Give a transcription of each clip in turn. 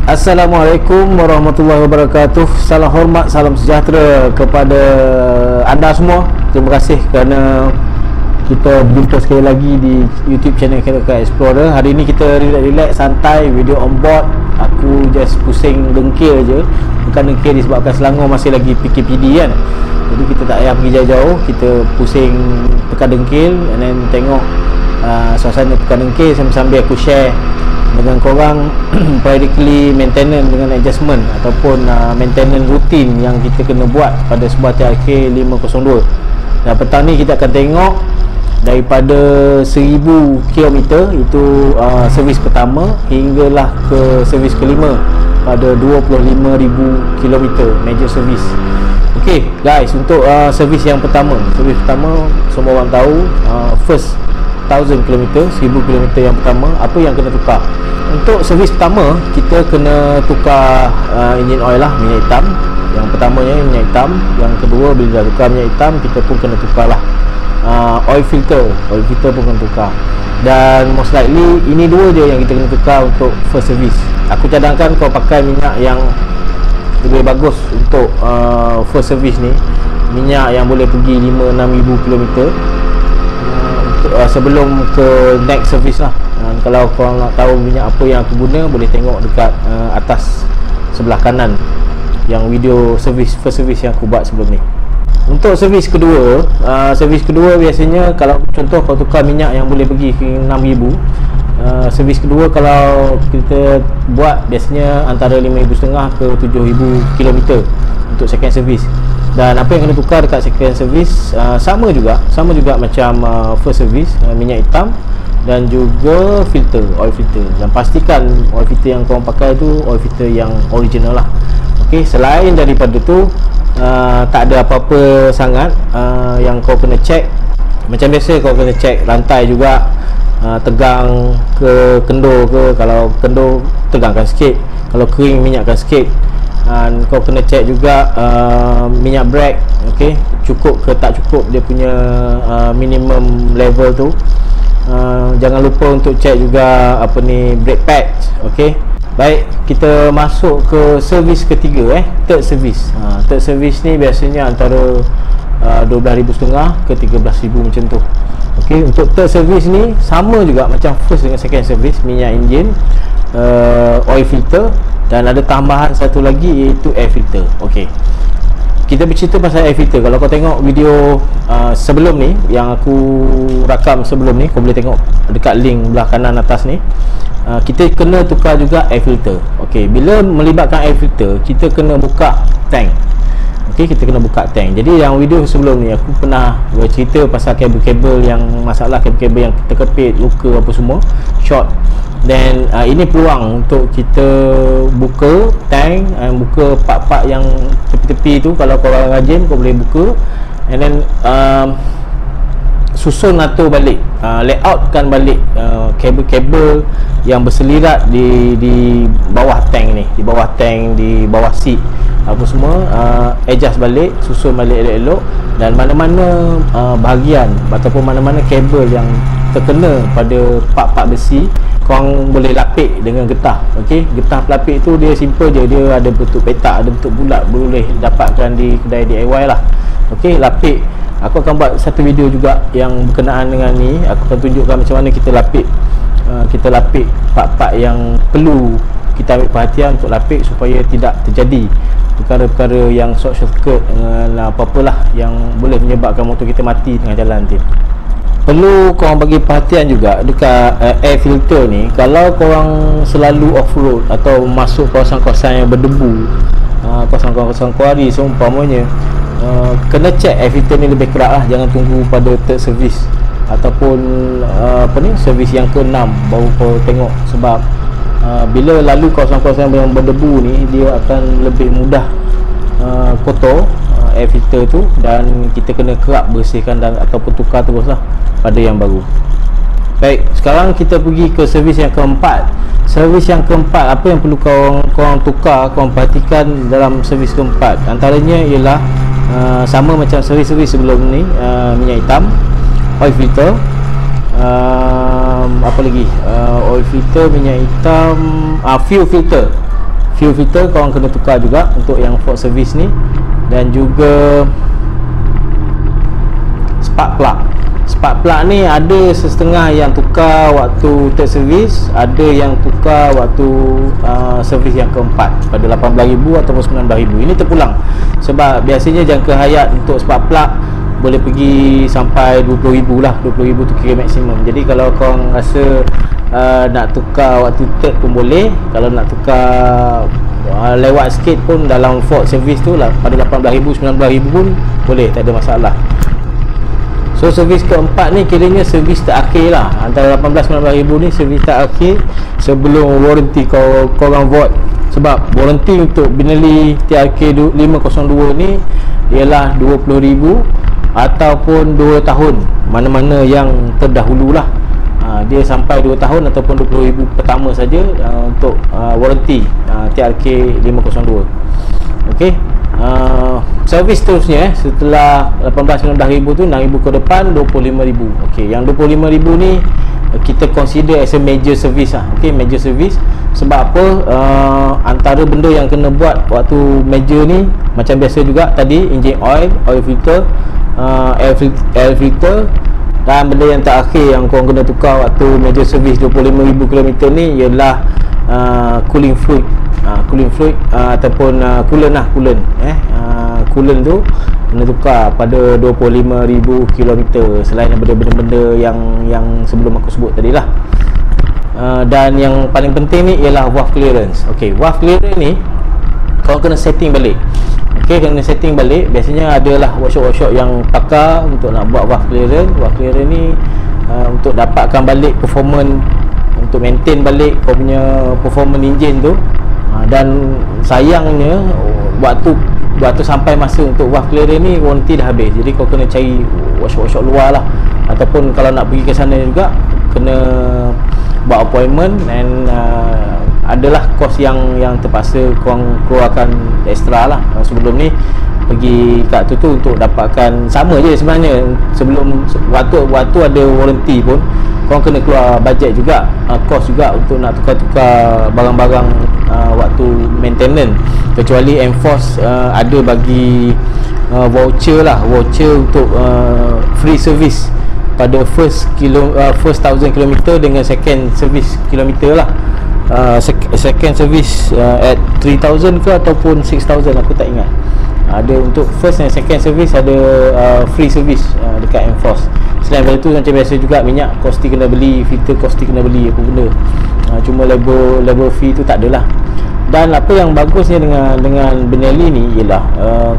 Assalamualaikum warahmatullahi wabarakatuh. Salam hormat, salam sejahtera kepada anda semua. Terima kasih kerana kita berjumpa sekali lagi di YouTube channel Car Explorer. Hari ini kita relax santai, video on board. Aku just pusing dengkil je. Bukan dengkil disebabkan Selangor masih lagi PKPD kan. Jadi kita tak payah pergi jauh-jauh. Kita pusing tekan dengkil and then tengok suasana tekan dengkil sambil aku share dengan korang periodically maintenance dengan adjustment ataupun maintenance rutin yang kita kena buat pada sebuah TRK 502. Dan petang ni kita akan tengok daripada 1000 km itu servis pertama hinggalah ke servis kelima pada 25,000 km major service. Okey guys, untuk servis yang pertama, semua orang tahu first 1000 km, 1000 km yang pertama, apa yang kena tukar? Untuk servis pertama, kita kena tukar engine oil lah, minyak hitam. Yang pertamanya minyak hitam. Yang kedua, bila dah tukar minyak hitam, kita pun kena tukar lah oil filter pun kena tukar. Dan most likely, ini dua je yang kita kena tukar untuk first service. Aku cadangkan kau pakai minyak yang lebih bagus untuk first service ni, minyak yang boleh pergi 5-6,000 km sebelum ke next service lah. Kalau korang nak tahu minyak apa yang aku guna, boleh tengok dekat atas sebelah kanan yang video servis first service yang aku buat sebelum ni. Untuk servis kedua, biasanya kalau contoh kau tukar minyak yang boleh pergi ke 6,000, servis kedua kalau kita buat biasanya antara 5,500 ke 7,000 km untuk second service. Dan apa yang kena tukar dekat second service sama juga macam first service, minyak hitam dan juga filter, oil filter. Dan pastikan oil filter yang korang pakai tu oil filter yang original lah. Okey, selain daripada tu tak ada apa-apa sangat yang kau kena check. Macam biasa kau kena check rantai juga, tegang ke kendor ke. Kalau kendor, tegangkan sikit. Kalau kering, minyakkan sikit. Dan kau kena check juga minyak brake, okey, cukup ke tak cukup dia punya minimum level tu. Jangan lupa untuk check juga apa ni, brake pads. Okey, baik, kita masuk ke servis ketiga, third service. Third service ni biasanya antara 12,500 ke 13,000 macam tu. Okey, untuk third service ni sama juga macam first dengan second service, minyak enjin, oil filter, dan ada tambahan satu lagi iaitu air filter. Okey, kita bercerita pasal air filter. Kalau kau tengok video sebelum ni yang aku rakam sebelum ni, kau boleh tengok dekat link belah kanan atas ni. Kita kena tukar juga air filter. Okey, bila melibatkan air filter, kita kena buka tank. Okey, kita kena buka tank. Jadi yang video sebelum ni aku pernah bercerita pasal kabel-kabel yang masalah, kabel-kabel yang terkepit, luka apa semua, short. Dan ini peluang untuk kita buka tank, buka part-part yang tepi-tepi tu. Kalau korang rajin, kau boleh buka and then susun atur balik, layoutkan balik kabel-kabel yang berselirat di bawah tank ni, di bawah tank, di bawah seat apa semua, adjust balik, susun balik elok-elok. Dan mana-mana bahagian ataupun mana-mana kabel yang terkena pada part-part besi, korang boleh lapik dengan getah. Okey, getah pelapik tu dia simple je, dia ada bentuk petak, ada bentuk bulat, boleh dapatkan di kedai DIY lah. Okey, lapik. Aku akan buat satu video juga yang berkenaan dengan ni. Aku akan tunjukkan macam mana kita lapik part-part yang perlu kita ambil perhatian untuk lapik supaya tidak terjadi perkara-perkara yang short circuit dengan apa-apalah yang boleh menyebabkan motor kita mati tengah jalan nanti. Perlu korang bagi perhatian juga dekat air filter ni. Kalau korang selalu off-road atau masuk kawasan-kawasan yang berdebu, kawasan-kawasan kuari seumpamanya, kena check air filter ni lebih kerak lah. Jangan tunggu pada third service ataupun servis yang ke-6 baru kau tengok. Sebab bila lalu kawasan-kawasan yang berdebu ni, dia akan lebih mudah kotor air filter tu, dan kita kena kerap bersihkan dan ataupun tukar terus lah pada yang baru. Baik, sekarang kita pergi ke servis yang keempat. Servis yang keempat, apa yang perlu korang tukar, korang perhatikan dalam servis keempat? Antaranya ialah sama macam servis-servis sebelum ni, minyak hitam, oil filter, apa lagi, oil filter, minyak hitam, fuel filter. fuel filter korang kena tukar juga untuk yang Ford service ni. Dan juga spark plug. Spark plug ni ada setengah yang tukar waktu third service, ada yang tukar waktu servis yang keempat pada 18,000 ataupun 19,000. Ini terpulang sebab biasanya jangka hayat untuk spark plug boleh pergi sampai 20,000 lah. 20,000 tu kira maksimum. Jadi kalau korang rasa nak tukar waktu third pun boleh. Kalau nak tukar lewat sikit pun dalam Ford service tu lah, pada 18,000 19,000 pun boleh, tak ada masalah. So servis keempat ni kiranya servis terakhir lah. Antara 18-19,000 ni servis terakhir sebelum warranty korang void. Sebab warranty untuk Benelli TRK 502 ni ialah 20,000 ataupun 2 tahun, mana-mana yang terdahulu lah. Dia sampai 2 tahun ataupun 20,000 pertama saja untuk warranty TRK 502. Okey. Servis terusnya setelah 18-19,000 tu 6,000 ke depan 25,000. Okey, yang 25,000 ni kita consider as a major service lah. Okey, major service. Sebab apa? Antara benda yang kena buat waktu major ni macam biasa juga tadi, engine oil, oil filter, air filter, dan benda yang terakhir yang korang kena tukar waktu major service 25,000 km ni ialah cooling fluid. Cooling fluid ataupun coolant lah, coolant tu kena tukar pada 25,000 km, selain benda-benda yang sebelum aku sebut tadi lah. Dan yang paling penting ni ialah valve clearance. Okey, valve clearance ni kau kena setting balik. Okey, kena setting balik. Biasanya adalah workshop-workshop yang pakar untuk nak buat valve clearance. Valve clearance ni untuk dapatkan balik performance, untuk maintain balik kau punya performance engine tu. Dan sayangnya waktu sampai masa untuk valve clearance ni warranty dah habis. Jadi kau kena cari workshop luar lah, ataupun kalau nak pergi ke sana juga kena buat appointment. And adalah kos yang terpaksa korang keluarkan extra lah. Sebelum ni pergi kat tu untuk dapatkan, sama je sebenarnya. Sebelum waktu ada warranty pun korang kena keluar bajet juga, kos juga untuk nak tukar-tukar barang-barang waktu maintenance. Kecuali Enforce ada bagi voucher lah, voucher untuk free service pada first 1000 km dengan second service kilometer lah. Second service at 3,000 ke ataupun 6,000, aku tak ingat. Ada untuk first dan second service ada free service dekat Enforce. Selain daripada tu macam biasa juga, minyak kosti kena beli, filter kosti kena beli, apa benda. Cuma label fee tu tak adalah. Dan apa yang bagusnya dengan Benelli ni ialah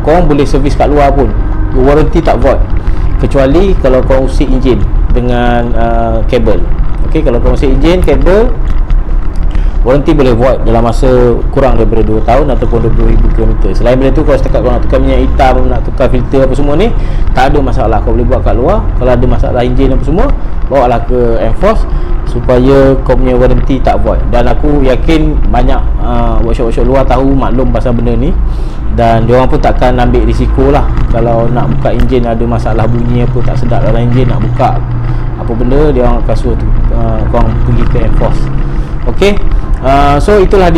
korang boleh servis kat luar pun, warranty tak void, kecuali kalau korang usik enjin dengan kabel. Okey, kalau korang usik enjin, kabel, warranty boleh void dalam masa kurang daripada 2 tahun ataupun 20,000 km. Selain daripada tu, kalau setakat kau nak tukar minyak hitam, nak tukar filter apa semua ni, tak ada masalah, kau boleh buat kat luar. Kalau ada masalah enjin apa semua, bawa lah ke Enforce supaya kau punya warranty tak void. Dan aku yakin banyak workshop-workshop luar tahu, maklum pasal benda ni, dan diorang pun takkan ambil risiko lah. Kalau nak buka enjin ada masalah bunyi apa tak sedap dalam enjin, nak buka apa benda, diorang akan suruh korang pergi ke Enforce. Okey. So itulah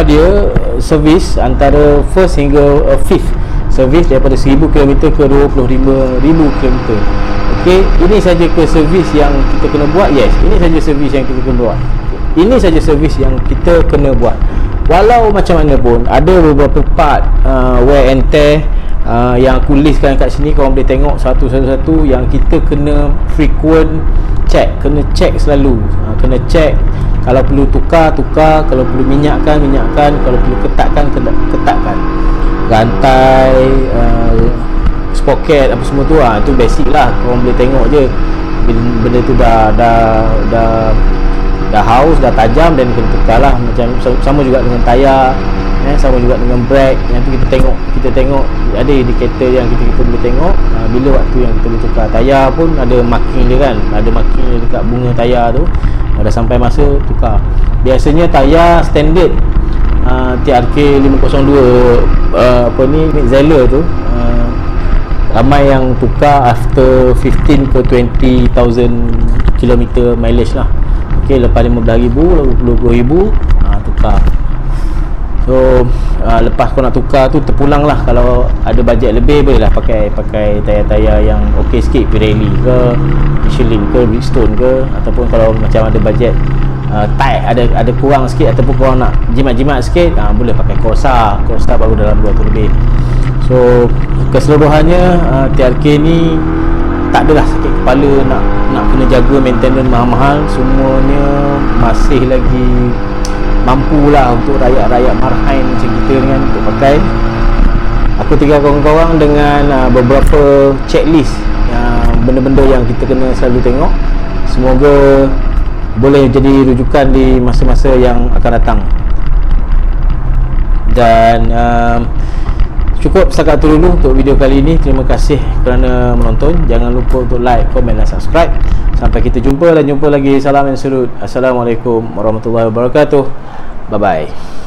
dia servis antara first hingga fifth servis daripada 1000 km ke 25,000 km. Okey, ini saja ke servis yang kita kena buat. Yes, ini saja servis yang kita kena buat. Ini saja servis yang kita kena buat. Walau macam mana pun ada beberapa part wear and tear yang aku listkan kat sini, korang boleh tengok satu-satu yang kita kena frequent check, kena check selalu. Kena check, kalau perlu tukar, kalau perlu minyakkan, kalau perlu ketatkan. Rantai, sprocket apa semua tu, tu basic lah, korang boleh tengok je. Benda tu dah haus, dah tajam, dan kena tukar lah. Macam sama juga dengan tayar, sama juga dengan brake. Yang tu kita tengok ada indikator yang kita boleh tengok bila waktu yang kita boleh tukar. Tayar pun ada marking dia kan, ada marking dia dekat bunga tayar tu, dah sampai masa tukar. Biasanya tayar standard TRK 502 Midzeller tu, ramai yang tukar after 15 ke 20,000 km mileage lah. Okey, lepas 15,000, 20,000 tukar. So lepas kau nak tukar tu terpulang lah. Kalau ada bajet lebih boleh lah pakai tayar-tayar yang okey sikit, Pirelli ke, Michelin ke, Bridgestone ke. Ataupun kalau macam ada bajet tight, ada kurang sikit, ataupun korang nak jimat-jimat sikit, boleh pakai Corsa baru dalam 200 lebih. So keseluruhannya TRK ni tak adalah sakit kepala nak kena jaga maintenance mahal-mahal. Semuanya masih lagi mampu lah untuk rakyat-rakyat marhain macam kita ni kan, untuk pakai. Aku tinggal korang-korang dengan beberapa checklist benda-benda yang kita kena selalu tengok. Semoga boleh jadi rujukan di masa-masa yang akan datang. Dan cukup setakat tu dulu untuk video kali ini. Terima kasih kerana menonton. Jangan lupa untuk like, komen dan subscribe. Sampai kita jumpa, dan jumpa lagi. Salam and surut. Assalamualaikum warahmatullahi wabarakatuh. Bye bye.